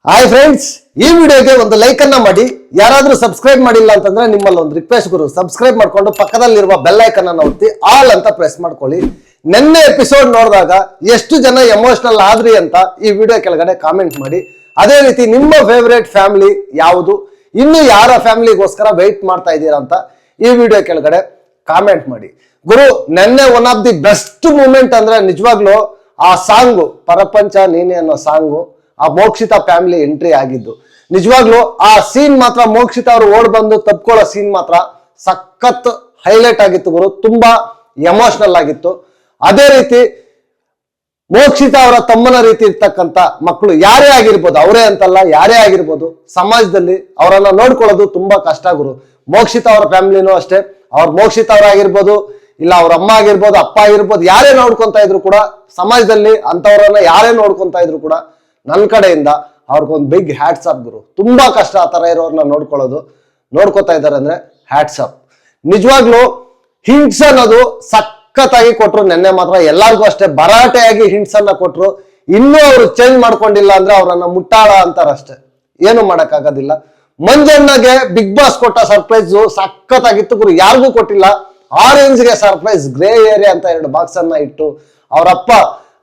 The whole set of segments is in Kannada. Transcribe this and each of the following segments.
ಹಾಯ್ ಫ್ರೆಂಡ್ಸ್, ಈ ವಿಡಿಯೋಗೆ ಒಂದು ಲೈಕ್ ಅನ್ನ ಮಾಡಿ. ಯಾರಾದ್ರೂ ಸಬ್ಸ್ಕ್ರೈಬ್ ಮಾಡಿಲ್ಲ ಅಂತಂದ್ರೆ ನಿಮ್ಮಲ್ಲಿ ಒಂದು ರಿಕ್ವೆಸ್ಟ್ ಗುರು, ಸಬ್ಸ್ಕ್ರೈಬ್ ಮಾಡ್ಕೊಂಡು ಪಕ್ಕದಲ್ಲಿರುವ ಬೆಲ್ ಐಕನ್ ಅನ್ನ ಒತ್ತಿ ಆಲ್ ಅಂತ ಪ್ರೆಸ್ ಮಾಡ್ಕೊಳ್ಳಿ. ನೆನ್ನೆ ಎಪಿಸೋಡ್ ನೋಡಿದಾಗ ಎಷ್ಟು ಜನ ಎಮೋಷನಲ್ ಆದ್ರಿ ಅಂತ ಈ ವಿಡಿಯೋ ಕೆಳಗಡೆ ಕಾಮೆಂಟ್ ಮಾಡಿ. ಅದೇ ರೀತಿ ನಿಮ್ಮ ಫೇವರೇಟ್ ಫ್ಯಾಮಿಲಿ ಯಾವುದು, ಇನ್ನು ಯಾರ ಫ್ಯಾಮಿಲಿಗೋಸ್ಕರ ವೆಯ್ಟ್ ಮಾಡ್ತಾ ಇದ್ದೀರಾ ಅಂತ ಈ ವಿಡಿಯೋ ಕೆಳಗಡೆ ಕಾಮೆಂಟ್ ಮಾಡಿ. ಗುರು, ನೆನ್ನೆ one of the best moment ಅಂದ್ರೆ ನಿಜವಾಗ್ಲೂ ಆ ಸಾಂಗು ಪರಪಂಚ ನೀನೆ ಅನ್ನೋ ಸಾಂಗು, ಆ ಮೋಕ್ಷಿತಾ ಫ್ಯಾಮಿಲಿ ಎಂಟ್ರಿ ಆಗಿದ್ದು. ನಿಜವಾಗ್ಲೂ ಆ ಸೀನ್ ಮಾತ್ರ, ಮೋಕ್ಷಿತಾ ಅವರು ಓಡ್ ಬಂದು ತಪ್ಕೊಳ್ಳೋ ಸೀನ್ ಮಾತ್ರ ಸಖತ್ ಹೈಲೈಟ್ ಆಗಿತ್ತು ಗುರು. ತುಂಬಾ ಎಮೋಷನಲ್ ಆಗಿತ್ತು. ಅದೇ ರೀತಿ ಮೋಕ್ಷಿತಾ ಅವರ ತಮ್ಮನ ರೀತಿ ಇರ್ತಕ್ಕಂಥ ಮಕ್ಕಳು ಯಾರೇ ಆಗಿರ್ಬೋದು, ಅವರೇ ಅಂತಲ್ಲ ಯಾರೇ ಆಗಿರ್ಬೋದು, ಸಮಾಜದಲ್ಲಿ ಅವರನ್ನ ನೋಡ್ಕೊಳ್ಳೋದು ತುಂಬಾ ಕಷ್ಟ ಗುರು. ಮೋಕ್ಷಿತಾ ಅವರ ಫ್ಯಾಮಿಲಿನೂ ಅಷ್ಟೇ. ಅವ್ರ ಮೋಕ್ಷಿತಾ ಅವರಾಗಿರ್ಬೋದು, ಇಲ್ಲ ಅವ್ರ ಅಮ್ಮ ಆಗಿರ್ಬೋದು, ಅಪ್ಪ ಆಗಿರ್ಬೋದು, ಯಾರೇ ನೋಡ್ಕೊಂತ ಇದ್ರು ಕೂಡ ಸಮಾಜದಲ್ಲಿ ಅಂತವ್ರನ್ನ ಯಾರೇ ನೋಡ್ಕೊಂತ ಇದ್ರು ಕೂಡ ನನ್ನ ಕಡೆಯಿಂದ ಅವ್ರಿಗೊಂದು ಬಿಗ್ ಹ್ಯಾಟ್ಸ್ ಅಪ್ ಗುರು. ತುಂಬಾ ಕಷ್ಟ ಆ ತರ ಇರೋರ್ನ ನೋಡ್ಕೋತಾ ಇದ್ದಾರೆ ಅಂದ್ರೆ ಹ್ಯಾಟ್ಸ್ ಅಪ್. ನಿಜವಾಗ್ಲೂ ಹಿಂಟ್ಸ್ ಅನ್ನೋದು ಸಖತ್ತಾಗಿ ಕೊಟ್ರು. ನೆನ್ನೆ ಮಾತ್ರ ಎಲ್ಲಾರ್ಗೂ ಅಷ್ಟೇ ಭರಾಟೆಯಾಗಿ ಹಿಂಟ್ಸ್ ಅನ್ನ ಕೊಟ್ರು. ಇನ್ನೂ ಅವ್ರು ಚೇಂಜ್ ಮಾಡ್ಕೊಂಡಿಲ್ಲ ಅಂದ್ರೆ ಅವ್ರನ್ನ ಮುಟ್ಟಾಳ ಅಂತಾರಷ್ಟೇ, ಏನು ಮಾಡಕ್ಕಾಗೋದಿಲ್ಲ. ಮಂಜಣ್ಣಗೆ ಬಿಗ್ ಬಾಸ್ ಕೊಟ್ಟ ಸರ್ಪ್ರೈಸ್ ಸಖತ್ತಾಗಿತ್ತು ಗುರು. ಯಾರಿಗೂ ಕೊಟ್ಟಿಲ್ಲ. ಆರೆಂಜ್ಗೆ ಸರ್ಪ್ರೈಸ್, ಗ್ರೇ ಏರಿಯಾ ಅಂತ 2 ಬಾಕ್ಸ್ ಅನ್ನ ಇಟ್ಟು ಅವರಪ್ಪ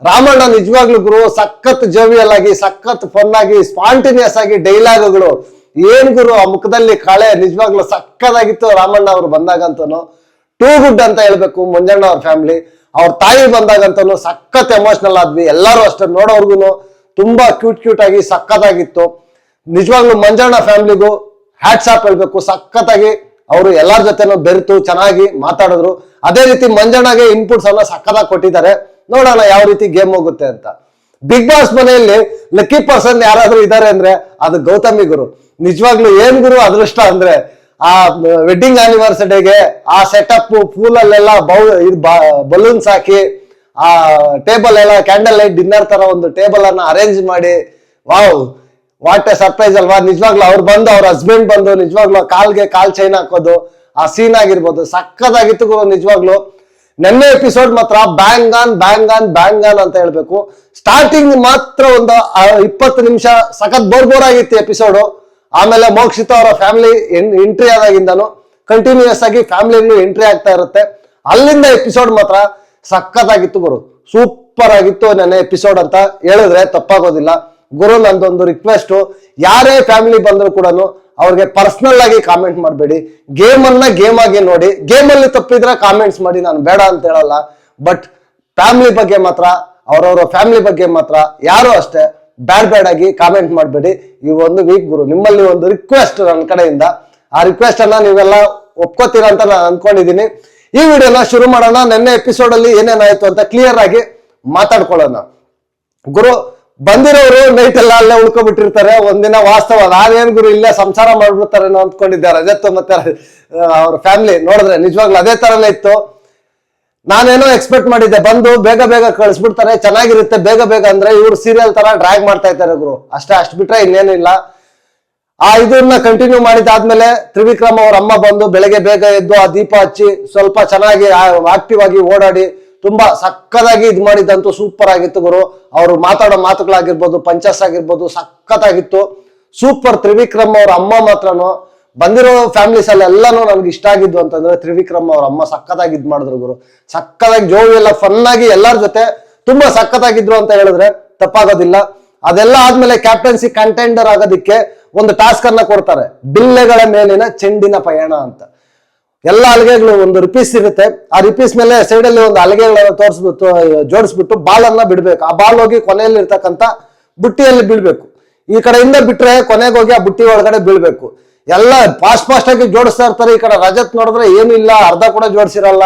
ರಾಮಣ್ಣ ನಿಜವಾಗ್ಲೂ ಗುರು ಸಖತ್ ಜೋವಿಯಲ್ ಆಗಿ, ಸಖತ್ ಫನ್ ಆಗಿ, ಸ್ಪಾಂಟೇನಿಯಸ್ ಆಗಿ ಡೈಲಾಗ್ಗಳು ಏನ್ ಗುರು, ಆ ಮುಖದಲ್ಲಿ ಕಳೆ ನಿಜವಾಗ್ಲೂ ಸಕ್ಕತ್ತಾಗಿತ್ತು. ರಾಮಣ್ಣ ಅವ್ರು ಬಂದಾಗಂತೂ ಟೂ ಗುಡ್ ಅಂತ ಹೇಳ್ಬೇಕು. ಮಂಜಣ್ಣ ಅವ್ರ ಫ್ಯಾಮಿಲಿ, ಅವ್ರ ತಾಯಿ ಬಂದಾಗಂತೂ ಸಖತ್ ಎಮೋಷನಲ್ ಆದ್ವಿ. ಎಲ್ಲರೂ ಅಷ್ಟೇ, ನೋಡೋರ್ಗು ತುಂಬಾ ಕ್ಯೂಟ್ ಆಗಿ ಸಖತ್ತಾಗಿತ್ತು. ನಿಜವಾಗ್ಲೂ ಮಂಜಣ್ಣ ಫ್ಯಾಮಿಲಿಗೂ ಹ್ಯಾಟ್ಸ್ ಆಫ್ ಹೇಳ್ಬೇಕು. ಸಖತ್ತಾಗಿ ಅವರು ಎಲ್ಲರ ಜೊತೆನೂ ಬೆರೆತು ಚೆನ್ನಾಗಿ ಮಾತಾಡಿದ್ರು. ಅದೇ ರೀತಿ ಮಂಜಣ್ಣಗೆ ಇನ್ಪುಟ್ಸ್ ಅನ್ನ ಸಖತ್ತಾಗಿ ಕೊಟ್ಟಿದ್ದಾರೆ. ನೋಡೋಣ ಯಾವ ರೀತಿ ಗೇಮ್ ಹೋಗುತ್ತೆ ಅಂತ. ಬಿಗ್ ಬಾಸ್ ಮನೆಯಲ್ಲಿ ಲಕ್ಕಿ ಪರ್ಸನ್ ಯಾರಾದ್ರೂ ಇದ್ದಾರೆ ಅಂದ್ರೆ ಅದು ಗೌತಮಿ ಗುರು. ನಿಜವಾಗ್ಲೂ ಏನ್ ಗುರು ಅದೃಷ್ಟ ಅಂದ್ರೆ, ಆ ವೆಡ್ಡಿಂಗ್ ಆನಿವರ್ಸರಿಗೆ ಆ ಸೆಟಪ್ ಪೂಲಲ್ಲೆಲ್ಲ ಬಲೂನ್ಸ್ ಹಾಕಿ, ಆ ಟೇಬಲ್ ಎಲ್ಲ ಕ್ಯಾಂಡಲ್ ಲೈಟ್ ಡಿನ್ನರ್ ತರ ಒಂದು ಟೇಬಲ್ ಅನ್ನ ಅರೇಂಜ್ ಮಾಡಿ, ವಾವ್ ವಾಟ್ ಎ ಸರ್ಪ್ರೈಸ್ ಅಲ್ವಾ. ನಿಜವಾಗ್ಲೂ ಅವ್ರು ಬಂದು, ಅವ್ರ ಹಸ್ಬೆಂಡ್ ಬಂದು ನಿಜವಾಗ್ಲೂ ಕಾಲ್ಗೆ ಕಾಲ್ ಚೈನ್ ಹಾಕೋದು, ಆ ಸೀನ್ ಆಗಿರ್ಬೋದು ಸಕ್ಕತ್ತಾಗಿತ್ತು ಗುರು. ನಿಜವಾಗ್ಲು ನೆನ್ನೆ ಎಪಿಸೋಡ್ ಮಾತ್ರ ಬ್ಯಾಂಗ್ ಆನ್ ಅಂತ ಹೇಳ್ಬೇಕು. ಸ್ಟಾರ್ಟಿಂಗ್ ಮಾತ್ರ ಒಂದು 20 ನಿಮಿಷ ಸಖತ್ ಬೋರ್ ಆಗಿತ್ತು ಎಪಿಸೋಡು. ಆಮೇಲೆ ಮೋಕ್ಷಿತಾ ಅವರ ಫ್ಯಾಮಿಲಿ ಎಂಟ್ರಿ ಆದಾಗಿಂದನು ಕಂಟಿನ್ಯೂಸ್ ಆಗಿ ಫ್ಯಾಮಿಲಿ ಎಂಟ್ರಿ ಆಗ್ತಾ ಇರುತ್ತೆ. ಅಲ್ಲಿಂದ ಎಪಿಸೋಡ್ ಮಾತ್ರ ಸಖತ್ತಾಗಿತ್ತು ಗುರು. ಸೂಪರ್ ಆಗಿತ್ತು ನೆನ್ನೆ ಎಪಿಸೋಡ್ ಅಂತ ಹೇಳಿದ್ರೆ ತಪ್ಪಾಗೋದಿಲ್ಲ ಗುರು. ನಂದೊಂದು ರಿಕ್ವೆಸ್ಟ್, ಯಾರೇ ಫ್ಯಾಮಿಲಿ ಬಂದ್ರು ಕೂಡ ಅವ್ರಿಗೆ ಪರ್ಸನಲ್ ಆಗಿ ಕಾಮೆಂಟ್ ಮಾಡಬೇಡಿ. ಗೇಮ್ ಅನ್ನ ಗೇಮ್ ಆಗಿ ನೋಡಿ. ಗೇಮ್ ಅಲ್ಲಿ ತಪ್ಪಿದ್ರೆ ಕಾಮೆಂಟ್ಸ್ ಮಾಡಿ, ನಾನು ಬೇಡ ಅಂತ ಹೇಳಲ್ಲ. ಬಟ್ ಫ್ಯಾಮಿಲಿ ಬಗ್ಗೆ ಮಾತ್ರ, ಅವರವರ ಫ್ಯಾಮಿಲಿ ಬಗ್ಗೆ ಮಾತ್ರ ಯಾರು ಅಷ್ಟೇ ಬ್ಯಾಡ್ ಆಗಿ ಕಾಮೆಂಟ್ ಮಾಡಬೇಡಿ. ಈ ಒಂದು ವೀಕ್ ಗುರು ನಿಮ್ಮಲ್ಲಿ ಒಂದು ರಿಕ್ವೆಸ್ಟ್ ನನ್ನ ಕಡೆಯಿಂದ. ಆ ರಿಕ್ವೆಸ್ಟ್ ಅನ್ನ ನೀವೆಲ್ಲ ಒಪ್ಕೋತೀರಾ ಅಂತ ನಾನು ಅನ್ಕೊಂಡಿದೀನಿ. ಈ ವಿಡಿಯೋನ ಶುರು ಮಾಡೋಣ. ನೆನ್ನೆ ಎಪಿಸೋಡ್ ಅಲ್ಲಿ ಏನೇನಾಯ್ತು ಅಂತ ಕ್ಲಿಯರ್ ಆಗಿ ಮಾತಾಡ್ಕೊಳ್ಳೋಣ ಗುರು. ಬಂದಿರೋರು ನೈಟ್ ಎಲ್ಲ ಅಲ್ಲೇ ಉಳ್ಕೊಬಿಟ್ಟಿರ್ತಾರೆ. ಒಂದಿನ ವಾಸ್ತವ ನಾನೇನ್ ಗುರು ಇಲ್ಲೇ ಸಂಸಾರ ಮಾಡ್ಬಿಡ್ತಾರೇನೋ ಅಂದ್ಕೊಂಡಿದ್ದೆ. ರಜತ್ ಮತ್ತೆ ಅವ್ರ ಫ್ಯಾಮಿಲಿ ನೋಡಿದ್ರೆ ನಿಜವಾಗ್ಲೂ ಅದೇ ತರನೇ ಇತ್ತು. ನಾನೇನೋ ಎಕ್ಸ್ಪೆಕ್ಟ್ ಮಾಡಿದ್ದೆ, ಬಂದು ಬೇಗ ಕಳಿಸ್ಬಿಡ್ತಾರೆ, ಚೆನ್ನಾಗಿರುತ್ತೆ ಬೇಗ ಅಂದ್ರೆ. ಇವ್ರು ಸೀರಿಯಲ್ ತರ ಡ್ರ್ಯಾಗ್ ಮಾಡ್ತಾ ಇದ್ದಾರೆ ಗುರು. ಅಷ್ಟು ಬಿಟ್ರೆ ಇನ್ನೇನಿಲ್ಲ. ಆ ಇದನ್ನ ಕಂಟಿನ್ಯೂ ಮಾಡಿದಾದ್ಮೇಲೆ ತ್ರಿವಿಕ್ರಮ್ ಅವ್ರ ಅಮ್ಮ ಬಂದು ಬೆಳಗ್ಗೆ ಬೇಗ ಎದ್ದು ಆ ದೀಪ ಹಚ್ಚಿ ಸ್ವಲ್ಪ ಚೆನ್ನಾಗಿ ಆಕ್ಟಿವ್ ಆಗಿ ಓಡಾಡಿ ತುಂಬಾ ಸಕ್ಕತ್ತಾಗಿ ಇದ್ ಮಾಡಿದ್ದಂತೂ ಸೂಪರ್ ಆಗಿತ್ತು ಗುರು. ಅವ್ರು ಮಾತಾಡೋ ಮಾತುಗಳಾಗಿರ್ಬೋದು, ಪಂಚಸ್ ಆಗಿರ್ಬೋದು ಸಖತ್ತಾಗಿತ್ತು. ಸೂಪರ್. ತ್ರಿವಿಕ್ರಮ್ ಅವ್ರ ಅಮ್ಮ ಮಾತ್ರನು ಬಂದಿರೋ ಫ್ಯಾಮಿಲೀಸ್ ಅಲ್ಲಿ ಎಲ್ಲಾನು ನನ್ಗೆ ಇಷ್ಟ ಆಗಿದ್ದು ಅಂತಂದ್ರೆ ತ್ರಿವಿಕ್ರಮ್ ಅವ್ರ ಅಮ್ಮ ಸಖತ್ತಾಗಿ ಇದ್ ಮಾಡಿದ್ರು ಗುರು. ಸಖತ್ತಾಗಿ ಜೋವಿ ಎಲ್ಲ ಫನ್ ಆಗಿ ಎಲ್ಲರ ಜೊತೆ ತುಂಬಾ ಸಖತ್ತಾಗಿದ್ರು ಅಂತ ಹೇಳಿದ್ರೆ ತಪ್ಪಾಗೋದಿಲ್ಲ. ಅದೆಲ್ಲ ಆದ್ಮೇಲೆ ಕ್ಯಾಪ್ಟನ್ಸಿ ಕಂಟೆಂಡರ್ ಆಗೋದಿಕ್ಕೆ ಒಂದು ಟಾಸ್ಕ್ ಅನ್ನ ಕೊಡ್ತಾರೆ, ಬಿಲ್ಲೆಗಳ ಮೇಲಿನ ಚೆಂಡಿನ ಪಯಣ ಅಂತ. ಎಲ್ಲ ಹಲಗೆಗಳು ಒಂದು ರಿಪೀಸ್ ಇರುತ್ತೆ. ಆ ರಿಪೀಸ್ ಮೇಲೆ ಸೈಡ್ ಅಲ್ಲಿ ಒಂದು ಹಲಗೆಗಳನ್ನ ತೋರಿಸ್ಬಿಟ್ಟು ಜೋಡಿಸ್ಬಿಟ್ಟು ಬಾಲ್ ಅನ್ನ ಬಿಡ್ಬೇಕು. ಆ ಬಾಲ್ ಹೋಗಿ ಕೊನೆಯಲ್ಲಿ ಇರ್ತಕ್ಕಂಥ ಬುಟ್ಟಿಯಲ್ಲಿ ಬೀಳ್ಬೇಕು. ಈ ಕಡೆಯಿಂದ ಬಿಟ್ರೆ ಕೊನೆಗೆ ಹೋಗಿ ಆ ಬುಟ್ಟಿ ಒಳಗಡೆ ಬೀಳ್ಬೇಕು. ಎಲ್ಲ ಫಾಸ್ಟ್ ಆಗಿ ಜೋಡಿಸ್ತಾ ಇರ್ತಾರೆ. ಈ ಕಡೆ ರಜತ್ ನೋಡಿದ್ರೆ ಏನು ಇಲ್ಲ, ಅರ್ಧ ಕೂಡ ಜೋಡಿಸಿರಲ್ಲ.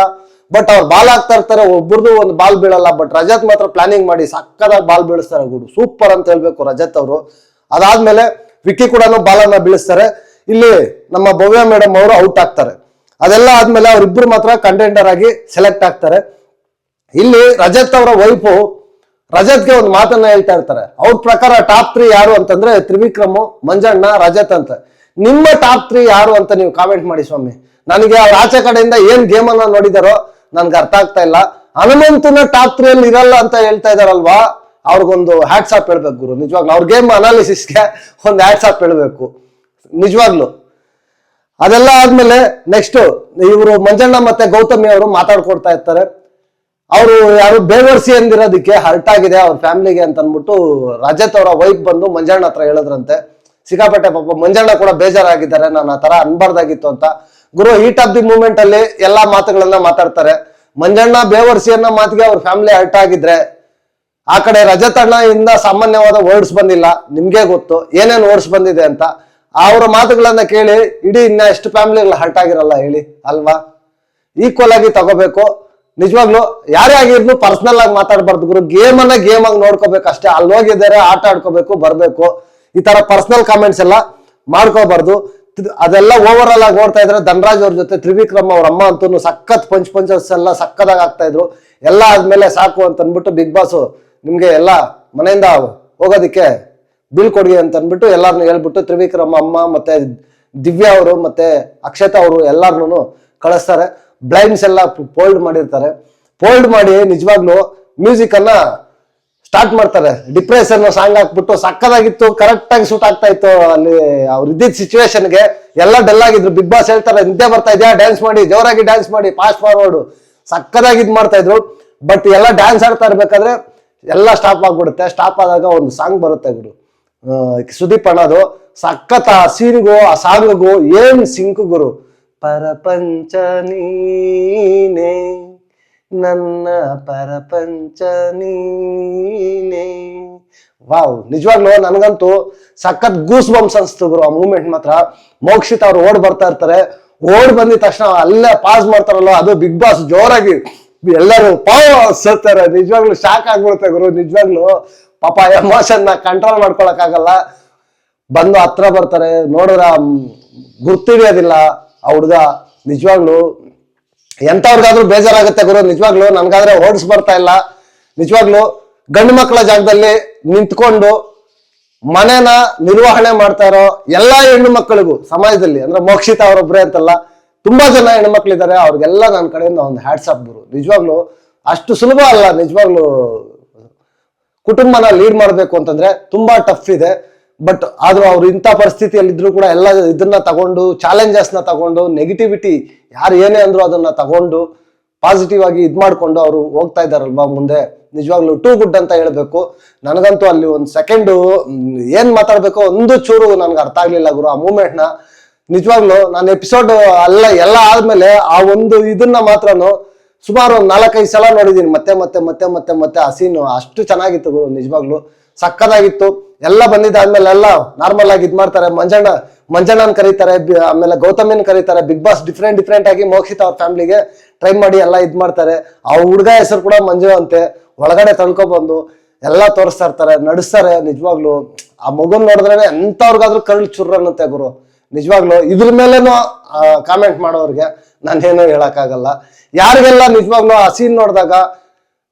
ಬಟ್ ಅವ್ರು ಬಾಲ್ ಹಾಕ್ತಾ ಇರ್ತಾರೆ, ಒಬ್ಬರದು ಒಂದು ಬಾಲ್ ಬೀಳಲ್ಲ. ಬಟ್ ರಜತ್ ಮಾತ್ರ ಪ್ಲಾನಿಂಗ್ ಮಾಡಿ ಸಕ್ಕದಾಗಿ ಬಾಲ್ ಬೀಳಿಸ್ತಾರೆ ಗುರು. ಸೂಪರ್ ಅಂತ ಹೇಳ್ಬೇಕು ರಜತ್ ಅವರು. ಅದಾದ್ಮೇಲೆ ವಿಕ್ಕಿ ಕೂಡ ಬಾಲ್ ಅನ್ನ ಬೀಳಿಸ್ತಾರೆ. ಇಲ್ಲಿ ನಮ್ಮ ಭವ್ಯ ಮೇಡಮ್ ಅವರು ಔಟ್ ಆಗ್ತಾರೆ. ಅದೆಲ್ಲ ಆದ್ಮೇಲೆ ಅವ್ರಿಬ್ರು ಮಾತ್ರ ಕಂಟೆಂಡರ್ ಆಗಿ ಸೆಲೆಕ್ಟ್ ಆಗ್ತಾರೆ. ಇಲ್ಲಿ ರಜತ್ ಅವರ ವೈಫು ರಜತ್ಗೆ ಒಂದು ಮಾತನ್ನ ಹೇಳ್ತಾ ಇರ್ತಾರೆ. ಅವ್ರ ಪ್ರಕಾರ ಟಾಪ್ 3 ಯಾರು ಅಂತಂದ್ರೆ ತ್ರಿವಿಕ್ರಮ್, ಮಂಜಣ್ಣ, ರಜತ್ ಅಂತ. ನಿಮ್ಮ ಟಾಪ್ 3 ಯಾರು ಅಂತ ನೀವು ಕಾಮೆಂಟ್ ಮಾಡಿ ಸ್ವಾಮಿ. ನನಗೆ ಅವ್ರ ಆಚೆ ಕಡೆಯಿಂದ ಏನ್ ಗೇಮ್ ಅನ್ನ ನೋಡಿದಾರೋ ನನ್ಗೆ ಅರ್ಥ ಆಗ್ತಾ ಇಲ್ಲ. ಹನುಮಂತನ ಟಾಪ್ 3 ಅಲ್ಲಿ ಇರಲ್ಲ ಅಂತ ಹೇಳ್ತಾ ಇದಾರಲ್ವಾ. ಅವ್ರಿಗೊಂದು ಹ್ಯಾಟ್ಸ್ ಆಫ್ ಹೇಳ್ಬೇಕು ಗುರು, ನಿಜವಾಗ್ಲು ಅವ್ರ ಗೇಮ್ ಅನಾಲಿಸಿಸ್ಗೆ ಒಂದು ಹ್ಯಾಟ್ಸ್ ಆಫ್ ಹೇಳ್ಬೇಕು ನಿಜವಾಗ್ಲು. ಅದೆಲ್ಲ ಆದ್ಮೇಲೆ ನೆಕ್ಸ್ಟ್ ಇವರು ಮಂಜಣ್ಣ ಮತ್ತೆ ಗೌತಮಿ ಅವರು ಮಾತಾಡ್ಕೊಡ್ತಾ ಇರ್ತಾರೆ. ಅವರು ಯಾರು ಬೇವರ್ಸಿ ಅಂದಿರೋದಕ್ಕೆ ಹರ್ಟ್ ಆಗಿದೆ ಅವ್ರ ಫ್ಯಾಮಿಲಿಗೆ ಅಂತ ಅಂದ್ಬಿಟ್ಟು ರಜತ್ ಅವರ ವೈಫ್ ಬಂದು ಮಂಜಣ್ಣ ಹತ್ರ ಹೇಳಿದ್ರಂತೆ. ಸಿಕ್ಕಾಪಟ್ಟೆ ಪಾಪ ಮಂಜಣ್ಣ ಕೂಡ ಬೇಜಾರಾಗಿದ್ದಾರೆ, ನಾನು ಆ ತರ ಅನ್ಬಾರ್ದಾಗಿತ್ತು ಅಂತ. ಗುರು ಹೀಟ್ ಆಫ್ ದಿ ಮೂಮೆಂಟ್ ಅಲ್ಲಿ ಎಲ್ಲಾ ಮಾತುಗಳನ್ನ ಮಾತಾಡ್ತಾರೆ. ಮಂಜಣ್ಣ ಬೇವರ್ಸಿಯನ್ನ ಮಾತಿಗೆ ಅವ್ರ ಫ್ಯಾಮಿಲಿ ಹರ್ಟ್ ಆಗಿದ್ರೆ, ಆ ಕಡೆ ರಜತ್ ಅಣ್ಣ ಇಂದ ಸಾಮಾನ್ಯವಾದ ವರ್ಡ್ಸ್ ಬಂದಿಲ್ಲ, ನಿಮ್ಗೆ ಗೊತ್ತು ಏನೇನ್ ವರ್ಡ್ಸ್ ಬಂದಿದೆ ಅಂತ. ಅವರ ಮಾತುಗಳನ್ನ ಕೇಳಿ ಇಡೀ ಇನ್ನ ಎಷ್ಟು ಫ್ಯಾಮಿಲಿಗಳು ಹರ್ಟ್ ಆಗಿರಲ್ಲ ಹೇಳಿ ಅಲ್ವಾ? ಈಕ್ವಲ್ ಆಗಿ ತಗೋಬೇಕು ನಿಜವಾಗ್ಲು. ಯಾರೇ ಆಗಿರ್ನು ಪರ್ಸನಲ್ ಆಗಿ ಮಾತಾಡ್ಬಾರ್ದು ಗುರು, ಗೇಮ್ ಆಗಿ ನೋಡ್ಕೋಬೇಕು ಅಷ್ಟೇ. ಅಲ್ಲಿ ಹೋಗಿದ್ದಾರೆ ಆಟ ಆಡ್ಕೋಬೇಕು ಬರ್ಬೇಕು, ಈ ತರ ಪರ್ಸನಲ್ ಕಾಮೆಂಟ್ಸ್ ಎಲ್ಲ ಮಾಡ್ಕೋಬಾರ್ದು. ಅದೆಲ್ಲ ಓವರ್ ಆಲ್ ಆಗಿ ನೋಡ್ತಾ ಇದ್ರೆ ಧನರಾಜ್ ಅವ್ರ ಜೊತೆ ತ್ರಿವಿಕ್ರಮ್ ಅವ್ರ ಅಮ್ಮ ಅಂತೂ ಸಖತ್ ಪಂಚಸ್ ಎಲ್ಲ ಸಕ್ಕದಾಗಿ ಆಗ್ತಾ ಇದ್ರು. ಎಲ್ಲ ಆದ್ಮೇಲೆ ಸಾಕು ಅಂತ ಅನ್ಬಿಟ್ಟು ಬಿಗ್ ಬಾಸ್ ನಿಮ್ಗೆ ಎಲ್ಲ ಮನೆಯಿಂದ ಹೋಗೋದಿಕ್ಕೆ ಬಿಲ್ ಕೊಡಿ ಅಂತ ಅನ್ಬಿಟ್ಟು ಎಲ್ಲಾರನ್ನು ಹೇಳ್ಬಿಟ್ಟು ತ್ರಿವಿಕ್ರಮ್ ಅಮ್ಮ ಮತ್ತೆ ದಿವ್ಯಾ ಅವರು ಮತ್ತೆ ಅಕ್ಷತಾ ಅವರು ಎಲ್ಲಾರ್ನು ಕಳಿಸ್ತಾರೆ. ಬ್ಲೈಂಡ್ಸ್ ಎಲ್ಲ ಫೋಲ್ಡ್ ಮಾಡಿರ್ತಾರೆ. ಫೋಲ್ಡ್ ಮಾಡಿ ನಿಜವಾಗ್ಲು ಮ್ಯೂಸಿಕ್ ಅನ್ನ ಸ್ಟಾರ್ಟ್ ಮಾಡ್ತಾರೆ. ಡಿಪ್ರೆಷನ್ ಸಾಂಗ್ ಹಾಕ್ಬಿಟ್ಟು ಸಕ್ಕದಾಗಿತ್ತು, ಕರೆಕ್ಟ್ ಆಗಿ ಸೂಟ್ ಆಗ್ತಾ ಇತ್ತು ಅಲ್ಲಿ ಅವ್ರು ಇದ್ದಿದ್ದ ಸಿಚುವೇಶನ್ಗೆ. ಎಲ್ಲ ಡಲ್ ಆಗಿದ್ರು. ಬಿಗ್ ಬಾಸ್ ಹೇಳ್ತಾರೆ ನಿದ್ದೆ ಬರ್ತಾ ಇದೆಯಾ, ಡ್ಯಾನ್ಸ್ ಮಾಡಿ, ಜೋರಾಗಿ ಡ್ಯಾನ್ಸ್ ಮಾಡಿ, ಫಾಸ್ಟ್ ಫಾರ್ವರ್ಡ್ ಸಕ್ಕದಾಗಿ ಇದ್ ಮಾಡ್ತಾ ಇದ್ರು. ಬಟ್ ಎಲ್ಲ ಡ್ಯಾನ್ಸ್ ಆಡ್ತಾ ಇರ್ಬೇಕಾದ್ರೆ ಎಲ್ಲ ಸ್ಟಾಪ್ ಆಗ್ಬಿಡುತ್ತೆ. ಸ್ಟಾಪ್ ಆದಾಗ ಒಂದು ಸಾಂಗ್ ಬರುತ್ತೆ ಗುರು, ಸುದೀಪ್ ಅಣ್ಣದು. ಸಖತ್ ಆ ಸೀನ್ಗೂ ಆ ಸಾಂಗ್ಗೂ ಏನ್ ಸಿಂಕ್ ಗುರು. ಪರಪಂಚ ನೀನೇ ನನ್ನ ಪರಪಂಚ ನೀನೇ. ವಾವ್, ನಿಜವಾಗ್ಲು ನನಗಂತೂ ಸಖತ್ ಗೂಸ್ ಬಂಪ್ಸ್ ಅನ್ಸ್ತು ಗುರು ಆ ಮೂಮೆಂಟ್ ಮಾತ್ರ. ಮೋಕ್ಷಿತ್ ಅವ್ರು ಓಡ್ ಬರ್ತಾ ಇರ್ತಾರೆ, ಓಡ್ ಬಂದಿದ ತಕ್ಷಣ ಅಲ್ಲೇ ಪಾಸ್ ಮಾಡ್ತಾರಲ್ಲ, ಅದು ಬಿಗ್ ಬಾಸ್ ಜೋರಾಗಿ ಎಲ್ಲರೂ ಪಾಸ್ ಅಂತಾರೆ. ನಿಜವಾಗ್ಲು ಶಾಕ್ ಆಗ್ಬಿಡುತ್ತೆ ಗುರು. ನಿಜವಾಗ್ಲು ಪಾಪ ಎಮೋಷನ್ ನ ಕಂಟ್ರೋಲ್ ಮಾಡ್ಕೊಳಕ್ ಆಗಲ್ಲ. ಬಂದು ಹತ್ರ ಬರ್ತಾರೆ, ನೋಡಿದ್ರ ಗುರ್ತಿಡಿಯೋದಿಲ್ಲ ಆ ಹುಡ್ಗ. ನಿಜವಾಗ್ಲು ಎಂತವ್ರಿಗಾದ್ರೂ ಬೇಜಾರಾಗುತ್ತೆ ಗುರು. ನಿಜವಾಗ್ಲು ನನ್ಗಾದ್ರೆ ಓಡಿಸ್ ಬರ್ತಾ ಇಲ್ಲ. ನಿಜವಾಗ್ಲು ಗಂಡು ಮಕ್ಕಳ ಜಾಗದಲ್ಲಿ ನಿಂತ್ಕೊಂಡು ಮನೆನ ನಿರ್ವಹಣೆ ಮಾಡ್ತಾ ಇರೋ ಎಲ್ಲಾ ಹೆಣ್ಣು ಮಕ್ಕಳಿಗೂ ಸಮಾಜದಲ್ಲಿ, ಅಂದ್ರೆ ಮೋಕ್ಷಿತ ಅವರೊಬ್ರೆ ಅಂತಲ್ಲ, ತುಂಬಾ ಜನ ಹೆಣ್ಣು ಮಕ್ಳಿದ್ದಾರೆ, ಅವ್ರಿಗೆಲ್ಲ ನನ್ನ ಕಡೆಯಿಂದ ಒಂದು ಹ್ಯಾಟ್ಸ್ ಆಫ್ ಗುರು. ನಿಜವಾಗ್ಲು ಅಷ್ಟು ಸುಲಭ ಅಲ್ಲ. ನಿಜವಾಗ್ಲು ಕುಟುಂಬನ ಲೀಡ್ ಮಾಡ್ಬೇಕು ಅಂತಂದ್ರೆ ತುಂಬಾ ಟಫ್ ಇದೆ. ಬಟ್ ಆದ್ರೂ ಅವ್ರು ಇಂಥ ಪರಿಸ್ಥಿತಿಯಲ್ಲಿ ಇದ್ರು ಕೂಡ ಎಲ್ಲ ಇದನ್ನ ತಗೊಂಡು, ಚಾಲೆಂಜಸ್ ನ ತಗೊಂಡು, ನೆಗೆಟಿವಿಟಿ ಯಾರು ಏನೇ ಅಂದ್ರು ಅದನ್ನ ತಗೊಂಡು ಪಾಸಿಟಿವ್ ಆಗಿ ಇದ್ ಮಾಡ್ಕೊಂಡು ಅವರು ಹೋಗ್ತಾ ಇದಾರಲ್ವಾ ಮುಂದೆ. ನಿಜವಾಗ್ಲು ಟೂ ಗುಡ್ ಅಂತ ಹೇಳ್ಬೇಕು. ನನಗಂತೂ ಅಲ್ಲಿ ಒಂದ್ ಸೆಕೆಂಡು ಏನ್ ಮಾತಾಡ್ಬೇಕೋ ಒಂದು ಚೂರು ನನ್ಗೆ ಅರ್ಥ ಆಗ್ಲಿಲ್ಲ ಗುರು ಆ ಮೂಮೆಂಟ್ ನ. ನಿಜವಾಗ್ಲು ನಾನು ಎಪಿಸೋಡ್ ಎಲ್ಲ ಆದ್ಮೇಲೆ ಆ ಒಂದು ಇದನ್ನ ಮಾತ್ರನು ಸುಮಾರು ಒಂದು 4-5 ಸಲ ನೋಡಿದೀನಿ ಮತ್ತೆ ಮತ್ತೆ ಮತ್ತೆ ಮತ್ತೆ ಮತ್ತೆ ಆ ಸೀನು. ಅಷ್ಟು ಚೆನ್ನಾಗಿತ್ತು ಗುರು, ನಿಜವಾಗ್ಲು ಸಕ್ಕದಾಗಿತ್ತು. ಎಲ್ಲ ಬಂದಿದ್ದಾದ್ಮೇಲೆ ಎಲ್ಲ ನಾರ್ಮಲ್ ಆಗಿ ಇದ್ ಮಾಡ್ತಾರೆ. ಮಂಜಣ್ಣನ್ ಕರೀತಾರೆ, ಆಮೇಲೆ ಗೌತಮಿನ್ ಕರೀತಾರೆ. ಬಿಗ್ ಬಾಸ್ ಡಿಫ್ರೆಂಟ್ ಆಗಿ ಮೋಕ್ಷಿತ ಅವ್ರ ಫ್ಯಾಮಿಲಿಗೆ ಟ್ರೈ ಮಾಡಿ ಎಲ್ಲ ಇದ್ ಮಾಡ್ತಾರೆ. ಆ ಹುಡುಗ ಹೆಸರು ಕೂಡ ಮಂಜು ಅಂತೆ. ಒಳಗಡೆ ತಳ್ಕೊಬಂದು ಎಲ್ಲ ತೋರಿಸ್ತಾ ಇರ್ತಾರೆ, ನಡೆಸ್ತಾರೆ. ನಿಜವಾಗ್ಲು ಆ ಮಗುನ್ ನೋಡಿದ್ರೆ ಎಂತವ್ರಿಗಾದ್ರೂ ಕರ್ಲ್ ಚುರ್ರ ಅನ್ನತ್ತೆ ಗುರು. ನಿಜವಾಗ್ಲು ಇದ್ರ ಮೇಲೇನು ಕಾಮೆಂಟ್ ಮಾಡೋರ್ಗೆ ನಾನೇನು ಹೇಳಕ್ಕಾಗಲ್ಲ. ಯಾರಿಗೆಲ್ಲ ನಿಜವಾಗ್ಲು ಆ ಸೀನ್ ನೋಡಿದಾಗ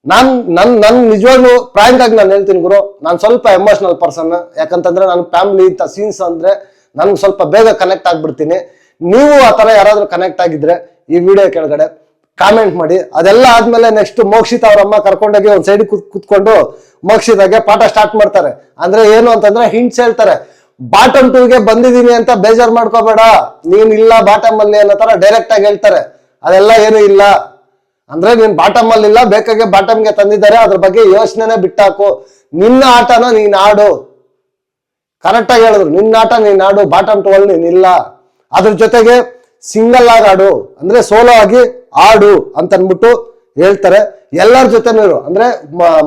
ನನ್ ನಿಜವಾಗ್ಲು ಫ್ರಾಂಕ್ ಆಗಿ ನಾನು ಹೇಳ್ತೀನಿ ಗುರು, ನಾನು ಸ್ವಲ್ಪ ಎಮೋಷನಲ್ ಪರ್ಸನ್. ಯಾಕಂತಂದ್ರೆ ನನ್ನ ಫ್ಯಾಮಿಲಿ ಇಂಥ ಸೀನ್ಸ್ ಅಂದ್ರೆ ನನ್ಗೆ ಸ್ವಲ್ಪ ಬೇಗ ಕನೆಕ್ಟ್ ಆಗ್ಬಿಡ್ತೀನಿ. ನೀವು ಆ ತರ ಯಾರಾದ್ರೂ ಕನೆಕ್ಟ್ ಆಗಿದ್ರೆ ಈ ವಿಡಿಯೋ ಕೆಳಗಡೆ ಕಾಮೆಂಟ್ ಮಾಡಿ. ಅದೆಲ್ಲ ಆದ್ಮೇಲೆ ನೆಕ್ಸ್ಟ್ ಮೋಕ್ಷಿತ ಅವ್ರ ಅಮ್ಮ ಕರ್ಕೊಂಡೋಗಿ ಒಂದ್ ಸೈಡ್ ಕುತ್ಕೊಂಡು ಮೋಕ್ಷಿತಾಗೆ ಪಾಠ ಸ್ಟಾರ್ಟ್ ಮಾಡ್ತಾರೆ. ಅಂದ್ರೆ ಏನು ಅಂತಂದ್ರೆ ಹಿಂಟ್ಸ್ ಹೇಳ್ತಾರೆ. ಬಾಟಮ್ 2ಗೆ ಬಂದಿದೀನಿ ಅಂತ ಬೇಜಾರ್ ಮಾಡ್ಕೋಬೇಡ, ನೀನ್ ಇಲ್ಲ ಬಾಟಮ್ ಅಲ್ಲಿ ಅನ್ನೋ ತರ ಡೈರೆಕ್ಟ್ ಆಗಿ ಹೇಳ್ತಾರೆ. ಅದೆಲ್ಲ ಏನು ಇಲ್ಲ, ಅಂದ್ರೆ ನೀನ್ ಬಾಟಮ್ ಅಲ್ಲಿ ಇಲ್ಲ, ಬೇಕಾಗೆ ಬಾಟಮ್ಗೆ ತಂದಿದ್ದಾರೆ, ಅದ್ರ ಬಗ್ಗೆ ಯೋಚನೆನೆ ಬಿಟ್ಟಾಕು. ನಿನ್ನ ಆಟನ ನೀನ್ ಆಡು. ಕರೆಕ್ಟ್ ಆಗಿ ಹೇಳಿದ್ರು, ನಿನ್ನ ಆಟ ನೀನ್ ಆಡು, ಬಾಟಮ್ 2 ಅಲ್ಲಿ ನೀನಿಲ್ಲ. ಅದ್ರ ಜೊತೆಗೆ ಸಿಂಗಲ್ ಆಗಿ ಆಡು, ಅಂದ್ರೆ ಸೋಲೋ ಆಗಿ ಆಡು ಅಂತ ಅನ್ಬಿಟ್ಟು ಹೇಳ್ತಾರೆ. ಎಲ್ಲರ ಜೊತೆನೂ ಅಂದ್ರೆ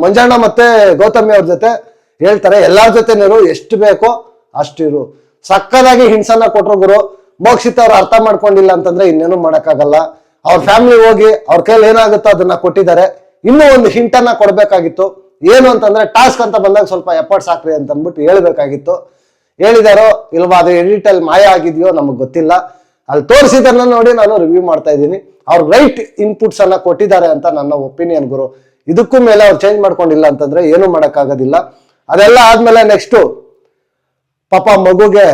ಮಂಜಣ್ಣ ಮತ್ತೆ ಗೌತಮಿ ಅವ್ರ ಜೊತೆ ಹೇಳ್ತಾರೆ, ಎಲ್ಲಾರ ಜೊತೆನೂ ಎಷ್ಟು ಬೇಕೋ ಅಷ್ಟು ಇರು. ಸಕ್ಕದಾಗಿ ಹಿಂಸನ ಕೊಟ್ರು ಗುರು. ಮೋಕ್ಷಿತ ಅವ್ರು ಅರ್ಥ ಮಾಡ್ಕೊಂಡಿಲ್ಲ ಅಂತಂದ್ರೆ ಇನ್ನೇನು ಮಾಡಕ್ಕಾಗಲ್ಲ. ಅವ್ರ ಫ್ಯಾಮಿಲಿ ಹೋಗಿ ಅವ್ರ ಕೈಲಿ ಏನಾಗುತ್ತೋ ಅದನ್ನ ಕೊಟ್ಟಿದ್ದಾರೆ. ಇನ್ನೂ ಒಂದು ಹಿಂಟನ್ನ ಕೊಡ್ಬೇಕಾಗಿತ್ತು. ಏನು ಅಂತಂದ್ರೆ ಟಾಸ್ಕ್ ಅಂತ ಬಂದಾಗ ಸ್ವಲ್ಪ ಎಫರ್ಟ್ಸ್ ಹಾಕ್ರಿ ಅಂತ ಅಂದ್ಬಿಟ್ಟು ಹೇಳ್ಬೇಕಾಗಿತ್ತು. ಹೇಳಿದಾರೋ ಇಲ್ವಾ, ಅದು ಎಡಿಟ್ ಅಲ್ಲಿ ಮಾಯ ಆಗಿದೆಯೋ ನಮಗ್ ಗೊತ್ತಿಲ್ಲ. ಅಲ್ಲಿ ತೋರಿಸಿದನ್ನ ನೋಡಿ ನಾನು ರಿವ್ಯೂ ಮಾಡ್ತಾ ಇದ್ದೀನಿ. ಅವ್ರು ರೈಟ್ ಇನ್ಪುಟ್ಸ್ ಅನ್ನ ಕೊಟ್ಟಿದ್ದಾರೆ ಅಂತ ನನ್ನ ಒಪಿನಿಯನ್ ಗುರು. ಇದಕ್ಕೂ ಮೇಲೆ ಅವ್ರು ಚೇಂಜ್ ಮಾಡ್ಕೊಂಡಿಲ್ಲ ಅಂತಂದ್ರೆ ಏನು ಮಾಡಕ್ಕಾಗೋದಿಲ್ಲ. ಅದೆಲ್ಲ ಆದ್ಮೇಲೆ ನೆಕ್ಸ್ಟ್ ಪಾಪ ಮಗುಗೆ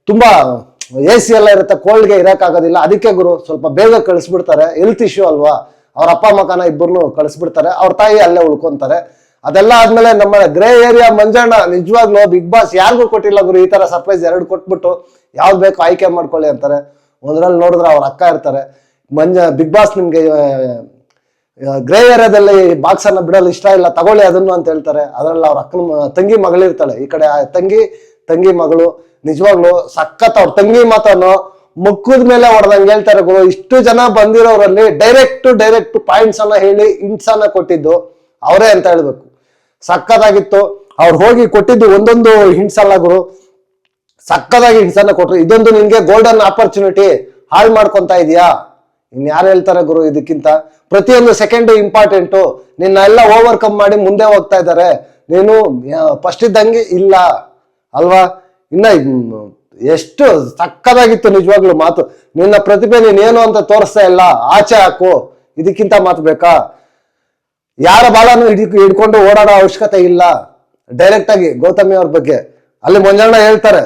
ತುಂಬಾ AC ಎಲ್ಲ ಇರುತ್ತೆ, ಕೋಲ್ಡ್ಗೆ ಇರಕ್ಕಾಗೋದಿಲ್ಲ. ಅದಕ್ಕೆ ಗುರು ಸ್ವಲ್ಪ ಬೇಗ ಕಳಿಸ್ಬಿಡ್ತಾರೆ. ಹೆಲ್ತ್ ಇಶ್ಯೂ ಅಲ್ವಾ, ಅವ್ರ ಅಪ್ಪ ಮಕ್ಕನ ಇಬ್ಬರನ್ನು ಕಳಿಸ್ಬಿಡ್ತಾರೆ. ಅವ್ರ ತಾಯಿ ಅಲ್ಲೇ ಉಳ್ಕೊಂತಾರೆ. ಅದೆಲ್ಲ ಆದ್ಮೇಲೆ ನಮ್ಮ ಗ್ರೇ ಏರಿಯಾ ಮಂಜಣ್ಣ ನಿಜವಾಗ್ಲೂ ಬಿಗ್ ಬಾಸ್ ಯಾರಿಗೂ ಕೊಟ್ಟಿಲ್ಲ ಗುರು ಈ ತರ ಸರ್ಪ್ರೈಸ್ 2 ಕೊಟ್ಬಿಟ್ಟು ಯಾವ್ದು ಬೇಕು ಆಯ್ಕೆ ಮಾಡ್ಕೊಳ್ಳಿ ಅಂತಾರೆ. ಒಂದ್ರಲ್ಲಿ ನೋಡಿದ್ರೆ ಅವ್ರ ಅಕ್ಕ ಇರ್ತಾರೆ. ಬಿಗ್ ಬಾಸ್ ನಿಮ್ಗೆ ಗ್ರೇ ಏರಿಯಾದಲ್ಲಿ ಬಾಕ್ಸ್ ಅನ್ನ ಬಿಡಲು ಇಷ್ಟ ಇಲ್ಲ ತಗೊಳ್ಳಿ ಅದನ್ನು ಅಂತ ಹೇಳ್ತಾರೆ. ಅದ್ರಲ್ಲಿ ಅವ್ರ ಅಕ್ಕನ ತಂಗಿ ಮಗಳಿರ್ತಾಳೆ, ಈ ಕಡೆ ತಂಗಿ ಮಗಳು. ನಿಜವಾಗ್ಲು ಸಖತ್ ಅವ್ರ ತಂಗಿ ಮಾತನ್ನು ಮುಕ್ಕದ ಮೇಲೆ ಹೊಡೆದಂಗೆ ಹೇಳ್ತಾರೆ ಗುರು. ಇಷ್ಟು ಜನ ಬಂದಿರೋರಲ್ಲಿ ಡೈರೆಕ್ಟ್ ಪಾಯಿಂಟ್ಸ್ ಅನ್ನ ಹೇಳಿ ಹಿಂಟ್ಸ್ ಅನ್ನ ಕೊಟ್ಟಿದ್ದು ಅವರೇ ಅಂತ ಹೇಳ್ಬೇಕು. ಸಕ್ಕತ್ತಾಗಿತ್ತು. ಅವ್ರು ಹೋಗಿ ಕೊಟ್ಟಿದ್ದು ಒಂದೊಂದು ಹಿಂಟ್ಸ್ ಅಲ್ಲ ಗುರು, ಸಕ್ಕದಾಗಿ ಹಿಂಟ್ಸ್ ಅನ್ನ ಕೊಟ್ರು. ಇದೊಂದು ನಿನ್ಗೆ ಗೋಲ್ಡನ್ ಆಪರ್ಚುನಿಟಿ, ಹಾಳು ಮಾಡ್ಕೊಂತ ಇದೀಯಾ? ಇನ್ಯಾರು ಹೇಳ್ತಾರೆ ಗುರು ಇದಕ್ಕಿಂತ? ಪ್ರತಿಯೊಂದು ಸೆಕೆಂಡ್ ಇಂಪಾರ್ಟೆಂಟು. ನಿನ್ನ ಎಲ್ಲ ಓವರ್ಕಮ್ ಮಾಡಿ ಮುಂದೆ ಹೋಗ್ತಾ ಇದ್ದಾರೆ. ನೀನು ಫಸ್ಟ್ ಇದ್ದಂಗೆ ಇಲ್ಲ ಅಲ್ವಾ? ಇನ್ನ ಎಷ್ಟು ಸಕ್ಕದಾಗಿತ್ತು ನಿಜವಾಗ್ಲು ಮಾತು. ನಿನ್ನ ಪ್ರತಿಭೆ ನೀನೇನು ಅಂತ ತೋರಿಸ್ತಾ ಇಲ್ಲ, ಆಚೆ ಹಾಕು. ಇದಕ್ಕಿಂತ ಮಾತು ಬೇಕಾ? ಯಾರ ಬಾಳನ್ನು ಹಿಡ್ಕೊಂಡು ಓಡಾಡೋ ಅವಶ್ಯಕತೆ ಇಲ್ಲ. ಡೈರೆಕ್ಟ್ ಆಗಿ ಗೌತಮಿ ಅವ್ರ ಬಗ್ಗೆ ಅಲ್ಲಿ ಮಂಜಣ್ಣ ಹೇಳ್ತಾರೆ,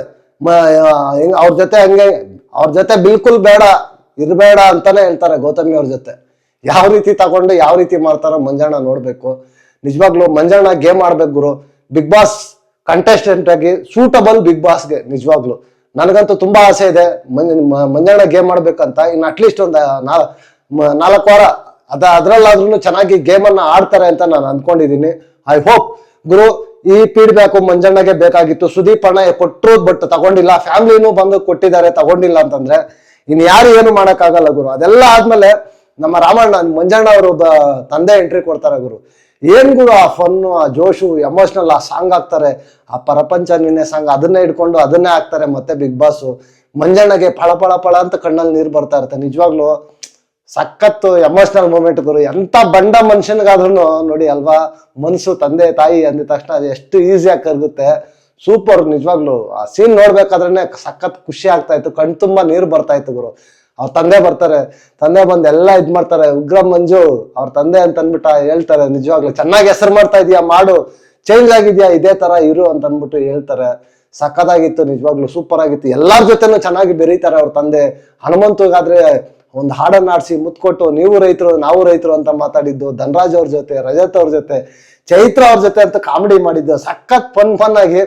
ಅವ್ರ ಜೊತೆ ಹಂಗೆ ಅವ್ರ ಜೊತೆ ಬಿಲ್ಕುಲ್ ಬೇಡ ಇರ್ಬೇಡ ಅಂತಾನೆ ಹೇಳ್ತಾರೆ ಗೌತಮಿ ಅವ್ರ ಜೊತೆ. ಯಾವ ರೀತಿ ತಗೊಂಡು ಯಾವ ರೀತಿ ಮಾಡ್ತಾರೋ ಮಂಜಣ್ಣ ನೋಡ್ಬೇಕು. ನಿಜವಾಗ್ಲು ಮಂಜಣ್ಣ ಗೇಮ್ ಆಡ್ಬೇಕು ಗುರು. ಬಿಗ್ ಬಾಸ್ ಕಂಟೆಸ್ಟೆಂಟ್ ಆಗಿ ಸೂಟಬಲ್ ಬಿಗ್ ಬಾಸ್ಗೆ. ನಿಜವಾಗ್ಲು ನನಗಂತೂ ತುಂಬಾ ಆಸೆ ಇದೆ ಮಂಜಣ್ಣ ಗೇಮ್ ಮಾಡ್ಬೇಕಂತ. ಇನ್ನು ಅಟ್ಲೀಸ್ಟ್ ಒಂದು 4 ವಾರ ಅದ್ರಲ್ಲಾದ್ರೂ ಚೆನ್ನಾಗಿ ಗೇಮ್ ಅನ್ನ ಆಡ್ತಾರೆ ಅಂತ ನಾನು ಅನ್ಕೊಂಡಿದೀನಿ. ಐ ಹೋಪ್ ಗುರು. ಈ ಫೀಡ್ಬ್ಯಾಕ್ ಮಂಜಣ್ಣಗೆ ಬೇಕಾಗಿತ್ತು. ಸುದೀಪ್ ಅಣ್ಣ ಕೊಟ್ಟರು ಬಟ್ ತಗೊಂಡಿಲ್ಲ. ಫ್ಯಾಮಿಲಿನೂ ಬಂದು ಕೊಟ್ಟಿದ್ದಾರೆ, ತಗೊಂಡಿಲ್ಲ ಅಂತಂದ್ರೆ ಇನ್ ಯಾರು ಏನು ಮಾಡಕ್ಕಾಗಲ್ಲ ಗುರು. ಅದೆಲ್ಲ ಆದ್ಮೇಲೆ ನಮ್ಮ ರಾಮಣ್ಣ ಮಂಜಣ್ಣ ಅವರು ತಂದೆ ಎಂಟ್ರಿ ಕೊಡ್ತಾರೆ ಗುರು. ಏನ್ ಗುರು ಆ ಫನ್ನು, ಆ ಜೋಶು, ಎಮೋಷನಲ್, ಆ ಸಾಂಗ್ ಹಾಕ್ತಾರೆ. ಆ ಪ್ರಪಂಚ ನಿನ್ನೆ ಸಾಂಗ್ ಅದನ್ನೇ ಇಟ್ಕೊಂಡು ಅದನ್ನೇ ಹಾಕ್ತಾರೆ. ಮತ್ತೆ ಬಿಗ್ ಬಾಸ್ ಮಂಜಣ್ಣಗೆ ಫಳ ಅಂತ ಕಣ್ಣಲ್ಲಿ ನೀರು ಬರ್ತಾ ಇರುತ್ತೆ. ನಿಜವಾಗ್ಲು ಸಖತ್ತು ಎಮೋಷನಲ್ ಮೂಮೆಂಟ್ ಗುರು. ಎಂತ ಬಂಡ ಮನುಷ್ಯನ್ಗಾದ್ರೂ ನೋಡಿ ಅಲ್ವಾ, ಮನ್ಸು ತಂದೆ ತಾಯಿ ಅಂದಿದ ತಕ್ಷಣ ಅದು ಎಷ್ಟು ಈಸಿಯಾಗಿ ಕರಗುತ್ತೆ. ಸೂಪರ್. ನಿಜವಾಗ್ಲು ಆ ಸೀನ್ ನೋಡ್ಬೇಕಾದ್ರೆ ಸಖತ್ ಖುಷಿ ಆಗ್ತಾ ಇತ್ತು, ಕಣ್ ತುಂಬಾ ನೀರು ಬರ್ತಾ ಇತ್ತು ಗುರು. ಅವ್ರ ತಂದೆ ಬರ್ತಾರೆ, ತಂದೆ ಬಂದು ಎಲ್ಲ ಇದ್ ಮಾಡ್ತಾರೆ. ಉಗ್ರ ಮಂಜು ಅವ್ರ ತಂದೆ ಅಂತ ಅನ್ಬಿಟ್ಟು ಹೇಳ್ತಾರೆ. ನಿಜವಾಗ್ಲು ಚೆನ್ನಾಗಿ ಹೆಸರು ಮಾಡ್ತಾ ಇದೀಯಾ, ಮಾಡು, ಚೇಂಜ್ ಆಗಿದ್ಯಾ, ಇದೇ ತರ ಇರು ಅಂತ ಅನ್ಬಿಟ್ಟು ಹೇಳ್ತಾರೆ. ಸಖತ್ತಾಗಿತ್ತು. ನಿಜವಾಗ್ಲು ಸೂಪರ್ ಆಗಿತ್ತು. ಎಲ್ಲಾರ ಜೊತೆನೂ ಚೆನ್ನಾಗಿ ಬೆರೀತಾರೆ ಅವ್ರ ತಂದೆ. ಹನುಮಂತಗಾದ್ರೆ ಒಂದು ಹಾಡನ್ನ ಆಡಿಸಿ ಮುತ್ಕೊಟ್ಟು ನೀವು ರೈತರು ನಾವು ರೈತರು ಅಂತ ಮಾತಾಡಿದ್ದು. ಧನರಾಜ್ ಅವ್ರ ಜೊತೆ, ರಜತ್ ಅವ್ರ ಜೊತೆ, ಚೈತ್ರ ಅವ್ರ ಜೊತೆ ಅಂತ ಕಾಮಿಡಿ ಮಾಡಿದ್ದು. ಸಖತ್ ಫನ್ ಆಗಿ